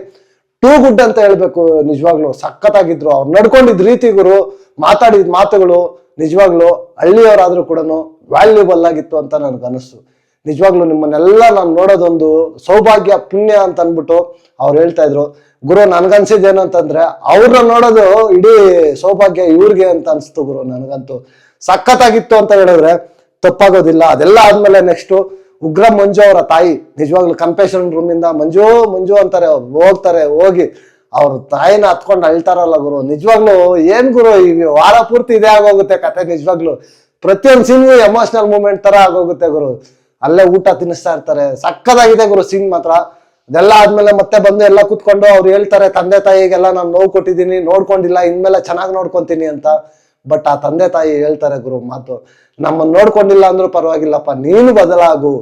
ಟೂ ಗುಡ್ ಅಂತ ಹೇಳ್ಬೇಕು. ನಿಜವಾಗ್ಲು ಸಖತ್ತಾಗಿದ್ರು. ಅವ್ರು ನಡ್ಕೊಂಡಿದ್ ರೀತಿ ಗುರು, ಮಾತಾಡಿದ ಮಾತುಗಳು ನಿಜವಾಗ್ಲು ಹಳ್ಳಿಯವರಾದ್ರೂ ಕೂಡ ವ್ಯಾಲ್ಯೂಬಲ್ ಆಗಿತ್ತು ಅಂತ ನನ್ಗೆ ಅನಿಸ್ತು. ನಿಜವಾಗ್ಲು ನಿಮ್ಮನ್ನೆಲ್ಲ ನಾನು ನೋಡೋದೊಂದು ಸೌಭಾಗ್ಯ, ಪುಣ್ಯ ಅಂತ ಅನ್ಬಿಟ್ಟು ಅವ್ರು ಹೇಳ್ತಾ ಇದ್ರು ಗುರು. ನನ್ಗನ್ಸಿದ್ದೇನು ಅಂತಂದ್ರೆ ಅವ್ರನ್ನ ನೋಡೋದು ಇಡೀ ಸೌಭಾಗ್ಯ ಇವ್ರಿಗೆ ಅಂತ ಅನ್ಸ್ತು ಗುರು. ನನಗಂತೂ ಸಖತ್ತಾಗಿತ್ತು ಅಂತ ಹೇಳಿದ್ರೆ ತಪ್ಪಾಗೋದಿಲ್ಲ. ಅದೆಲ್ಲ ಆದ್ಮೇಲೆ ನೆಕ್ಸ್ಟ್ ಉಗ್ರ ಮಂಜು ಅವರ ತಾಯಿ. ನಿಜವಾಗ್ಲು ಕನ್ಫೆಷನ್ ರೂಮ್ ಇಂದ ಮಂಜು ಅಂತಾರೆ, ಹೋಗ್ತಾರೆ. ಹೋಗಿ ಅವ್ರ ತಾಯಿನ ಹತ್ಕೊಂಡು ಅಳ್ತಾರಲ್ಲ ಗುರು. ನಿಜವಾಗ್ಲು ಏನ್ ಗುರು, ಈ ವಾರ ಪೂರ್ತಿ ಇದೇ ಆಗೋಗುತ್ತೆ ಕತೆ. ನಿಜವಾಗ್ಲು ಪ್ರತಿಯೊಂದು ಸೀನ್ಗೂ ಎಮೋಷನಲ್ ಮೂಮೆಂಟ್ ತರ ಆಗೋಗುತ್ತೆ ಗುರು. ಅಲ್ಲೇ ಊಟ ತಿನ್ನಿಸ್ತಾ ಇರ್ತಾರೆ. ಸಕ್ಕದಾಗಿದೆ ಗುರು ಸೀನ್ ಮಾತ್ರ. ಅದೆಲ್ಲ ಆದ್ಮೇಲೆ ಮತ್ತೆ ಬಂದು ಎಲ್ಲ ಕುತ್ಕೊಂಡು ಅವ್ರು ಹೇಳ್ತಾರೆ, ತಂದೆ ತಾಯಿಗೆಲ್ಲ ನಾನು ನೋವು ಕೊಟ್ಟಿದ್ದೀನಿ, ನೋಡ್ಕೊಂಡಿಲ್ಲ, ಇನ್ಮೇಲೆ ಚೆನ್ನಾಗಿ ನೋಡ್ಕೊಂತೀನಿ ಅಂತ. ಬಟ್ ಆ ತಂದೆ ತಾಯಿ ಹೇಳ್ತಾರೆ ಗುರು ಮಾತು, ನಮ್ಮನ್ನ ನೋಡ್ಕೊಂಡಿಲ್ಲ ಅಂದ್ರೂ ಪರವಾಗಿಲ್ಲಪ್ಪ, ನೀನು ಬದಲಾಗು.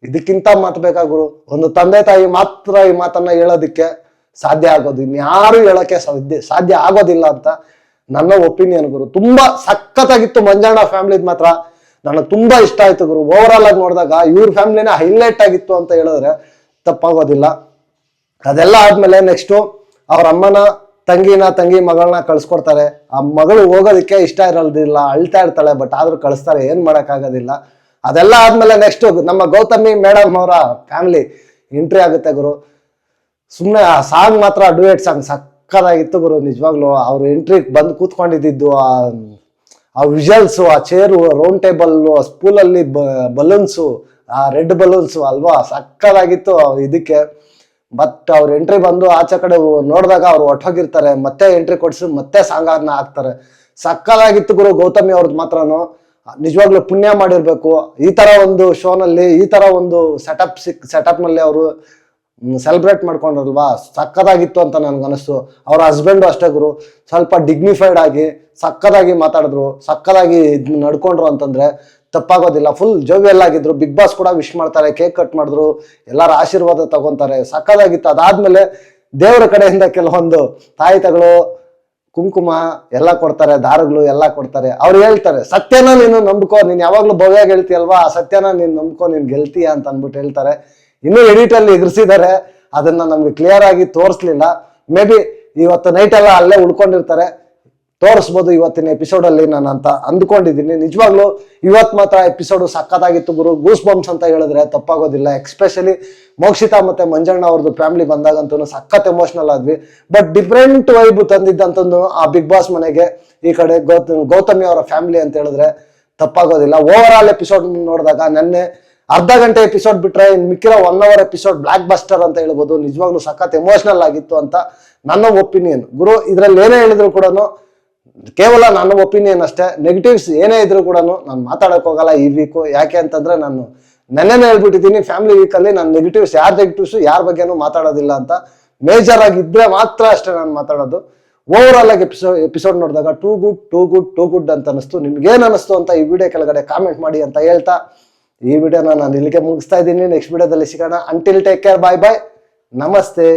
ಇದಕ್ಕಿಂತ ಮಾತು ಬೇಕಾ ಗುರು? ಒಂದು ತಂದೆ ತಾಯಿ ಮಾತ್ರ ಈ ಮಾತನ್ನ ಹೇಳೋದಿಕ್ಕೆ ಸಾಧ್ಯ ಆಗೋದು, ಇನ್ಯಾರು ಹೇಳಕ್ಕೆ ಸಾಧ್ಯ ಆಗೋದಿಲ್ಲ ಅಂತ ನನ್ನ ಒಪಿನಿಯನ್ ಗುರು. ತುಂಬಾ ಸಖತ್ತಾಗಿತ್ತು ಮಂಜಣ್ಣ ಫ್ಯಾಮಿಲಿದ್ ಮಾತ್ರ. ನನಗೆ ತುಂಬಾ ಇಷ್ಟ ಆಯ್ತು ಗುರು. ಓವರ್ ಆಲ್ ಆಗಿ ನೋಡಿದಾಗ ಇವ್ರ ಫ್ಯಾಮಿಲಿನೇ ಹೈಲೈಟ್ ಆಗಿತ್ತು ಅಂತ ಹೇಳಿದ್ರೆ ತಪ್ಪಾಗೋದಿಲ್ಲ. ಅದೆಲ್ಲ ಆದ್ಮೇಲೆ ನೆಕ್ಸ್ಟ್ ಅವ್ರ ಅಮ್ಮನ ತಂಗಿ ಮಗಳನ್ನ ಕಳ್ಸ್ಕೊಡ್ತಾರೆ. ಆ ಮಗಳು ಹೋಗೋದಕ್ಕೆ ಇಷ್ಟ ಇರೋದಿಲ್ಲ, ಅಳ್ತಾ ಇರ್ತಾಳೆ. ಬಟ್ ಆದ್ರೂ ಕಳಿಸ್ತಾರೆ, ಏನ್ ಮಾಡಕ್ ಆಗೋದಿಲ್ಲ. ಅದೆಲ್ಲ ಆದ್ಮೇಲೆ ನೆಕ್ಸ್ಟ್ ನಮ್ಮ ಗೌತಮಿ ಮೇಡಮ್ ಅವರ ಫ್ಯಾಮಿಲಿ ಎಂಟ್ರಿ ಆಗುತ್ತೆ ಗುರು. ಸುಮ್ಮನೆ ಆ ಸಾಂಗ್ ಮಾತ್ರ ಡುಯೆಟ್ ಸಾಂಗ್ ಸಕ್ಕದಾಗಿತ್ತು ಗುರು. ನಿಜವಾಗ್ಲು ಅವ್ರು ಎಂಟ್ರಿ ಬಂದು ಕೂತ್ಕೊಂಡಿದ್ದು, ಆ ವಿಜುವಲ್ಸು, ಆ ಚೇರು, ರೌಂಡ್ ಟೇಬಲ್, ಸ್ಪೂಲಲ್ಲಿ ಬಲೂನ್ಸು, ಆ ರೆಡ್ ಬಲೂನ್ಸು ಅಲ್ವಾ, ಸಕ್ಕದಾಗಿತ್ತು ಇದಕ್ಕೆ. ಬಟ್ ಅವ್ರ ಎಂಟ್ರಿ ಬಂದು ಆಚೆ ಕಡೆ ನೋಡಿದಾಗ ಅವ್ರು ಹೊಟ್ಟೋಗಿರ್ತಾರೆ. ಮತ್ತೆ ಎಂಟ್ರಿ ಕೊಡ್ಸಿ ಮತ್ತೆ ಸಾಂಗ್ ಅನ್ನ ಹಾಕ್ತಾರೆ. ಸಕ್ಕದಾಗಿತ್ತು ಗುರು. ಗೌತಮಿ ಅವ್ರದ್ದು ಮಾತ್ರನು ನಿಜವಾಗ್ಲೂ ಪುಣ್ಯ ಮಾಡಿರ್ಬೇಕು. ಈ ತರ ಒಂದು ಶೋನಲ್ಲಿ ಈ ತರ ಒಂದು ಸೆಟಪ್ ನಲ್ಲಿ ಅವರು ಸೆಲೆಬ್ರೇಟ್ ಮಾಡ್ಕೊಂಡ್ರಲ್ವಾ, ಸಕ್ಕದಾಗಿತ್ತು ಅಂತ ನನ್ಗನ್ನಿಸ್ತು. ಅವ್ರ ಹಸ್ಬೆಂಡು ಅಷ್ಟೇ ಗುರು, ಸ್ವಲ್ಪ ಡಿಗ್ನಿಫೈಡ್ ಆಗಿ ಸಕ್ಕದಾಗಿ ಮಾತಾಡಿದ್ರು, ಸಕ್ಕದಾಗಿ ನಡ್ಕೊಂಡ್ರು ಅಂತಂದ್ರೆ ತಪ್ಪಾಗೋದಿಲ್ಲ. ಫುಲ್ ಜೋವಿಯಲ್ ಆಗಿದ್ರು. ಬಿಗ್ ಬಾಸ್ ಕೂಡ ವಿಶ್ ಮಾಡ್ತಾರೆ, ಕೇಕ್ ಕಟ್ ಮಾಡಿದ್ರು, ಎಲ್ಲರ ಆಶೀರ್ವಾದ ತಗೊಂತಾರೆ. ಸಕ್ಕದಾಗಿತ್ತು. ಅದಾದ್ಮೇಲೆ ದೇವರ ಕಡೆಯಿಂದ ಕೆಲವೊಂದು ತಾಯಿತಗಳು, ಕುಂಕುಮ ಎಲ್ಲ ಕೊಡ್ತಾರೆ, ದಾರಗಳು ಎಲ್ಲ ಕೊಡ್ತಾರೆ. ಅವ್ರು ಹೇಳ್ತಾರೆ, ಸತ್ಯನ ನೀನು ನಂಬ್ಕೋ, ನೀನ್ ಯಾವಾಗ್ಲೂ ಭವ್ಯಾಗ ಹೇಳ್ತೀಯಲ್ವಾ, ಆ ಸತ್ಯನ ನೀನ್ ನಂಬ್ಕೋ, ನೀನ್ ಗೆಲ್ತೀಯ ಅಂತ ಅನ್ಬಿಟ್ಟು ಹೇಳ್ತಾರೆ. ಇನ್ನೂ ಎಡಿಟಲ್ಲಿ ಎಗರಿಸಿದ್ದಾರೆ, ಅದನ್ನ ನಮ್ಗೆ ಕ್ಲಿಯರ್ ಆಗಿ ತೋರಿಸ್ಲಿಲ್ಲ. ಮೇ ಬಿ ಇವತ್ತು ನೈಟ್ ಎಲ್ಲ ಅಲ್ಲೇ ಉಳ್ಕೊಂಡಿರ್ತಾರೆ, ತೋರಿಸ್ಬೋದು ಇವತ್ತಿನ ಎಪಿಸೋಡ್ ಅಲ್ಲಿ ನಾನು ಅಂತ ಅಂದ್ಕೊಂಡಿದ್ದೀನಿ. ನಿಜವಾಗ್ಲೂ ಇವತ್ತು ಮಾತ್ರ ಎಪಿಸೋಡ್ ಸಖತ್ತಾಗಿತ್ತು ಗುರು. ಗೂಸ್ ಬಂಪ್ಸ್ ಅಂತ ಹೇಳಿದ್ರೆ ತಪ್ಪಾಗೋದಿಲ್ಲ. ಎಕ್ಸ್ಪೆಷಲಿ ಮೋಕ್ಷಿತಾ ಮತ್ತೆ ಮಂಜಣ್ಣ ಅವ್ರದ್ದು ಫ್ಯಾಮಿಲಿ ಬಂದಾಗಂತೂ ಸಖತ್ ಎಮೋಷನಲ್ ಆದ್ವಿ. ಬಟ್ ಡಿಫ್ರೆಂಟ್ ವೈಬ್ ತಂದಿದ್ದಂತಂದು ಆ ಬಿಗ್ ಬಾಸ್ ಮನೆಗೆ ಈ ಕಡೆ ಗೌತಮಿ ಅವರ ಫ್ಯಾಮಿಲಿ ಅಂತ ಹೇಳಿದ್ರೆ ತಪ್ಪಾಗೋದಿಲ್ಲ. ಓವರ್ ಆಲ್ ಎಪಿಸೋಡ್ ನೋಡಿದಾಗ ನೆನ್ನೆ ಅರ್ಧ ಗಂಟೆ ಎಪಿಸೋಡ್ ಬಿಟ್ರೆ ಇನ್ ಮಿಕ್ಕಿರೋ 1 hour ಎಪಿಸೋಡ್ ಬ್ಲಾಕ್ ಬಸ್ಟರ್ ಅಂತ ಹೇಳ್ಬೋದು. ನಿಜವಾಗ್ಲೂ ಸಖತ್ ಎಮೋಷನಲ್ ಆಗಿತ್ತು ಅಂತ ನನ್ನ ಒಪಿನಿಯನ್ ಗುರು. ಇದ್ರಲ್ಲಿ ಏನೇ ಹೇಳಿದ್ರು ಕೂಡ ಕೇವಲ ನನ್ನ ಒಪಿನಿಯನ್ ಅಷ್ಟೇ. ನೆಗೆಟಿವ್ಸ್ ಏನೇ ಇದ್ರು ಕೂಡ ನಾನು ಮಾತಾಡಕ್ ಹೋಗಲ್ಲ ಈ ವೀಕು. ಯಾಕೆ ಅಂತಂದ್ರೆ ನಾನು ನೆನ್ನೆನೇ ಹೇಳ್ಬಿಟ್ಟಿದ್ದೀನಿ, ಫ್ಯಾಮಿಲಿ ವೀಕಲ್ಲಿ ನಾನು ನೆಗೆಟಿವ್ಸ್ ಯಾರ ಬಗ್ಗೆನೂ ಮಾತಾಡೋದಿಲ್ಲ ಅಂತ. ಮೇಜರ್ ಆಗಿ ಇದ್ರೆ ಮಾತ್ರ ಅಷ್ಟೇ ನಾನು ಮಾತಾಡೋದು. ಓವರ್ ಆಲ್ ಆಗಿ ಎಪಿಸೋಡ್ ನೋಡಿದಾಗ ಟೂ ಗುಡ್ ಅಂತ ಅನಿಸ್ತು. ನಿಮ್ಗೇನ್ ಅನಿಸ್ತು ಅಂತ ಈ ವಿಡಿಯೋ ಕೆಳಗಡೆ ಕಾಮೆಂಟ್ ಮಾಡಿ ಅಂತ ಹೇಳ್ತಾ ಈ ವಿಡಿಯೋನ ನಾನು ಇಲ್ಲಿಗೆ ಮುಗಿಸ್ತಾ ಇದ್ದೀನಿ. ನೆಕ್ಸ್ಟ್ ವಿಡಿಯೋದಲ್ಲಿ ಸಿಗೋಣ. ಅಂಟಿಲ್ ಟೇಕ್ ಕೇರ್, ಬಾಯ್ ಬಾಯ್, ನಮಸ್ತೆ.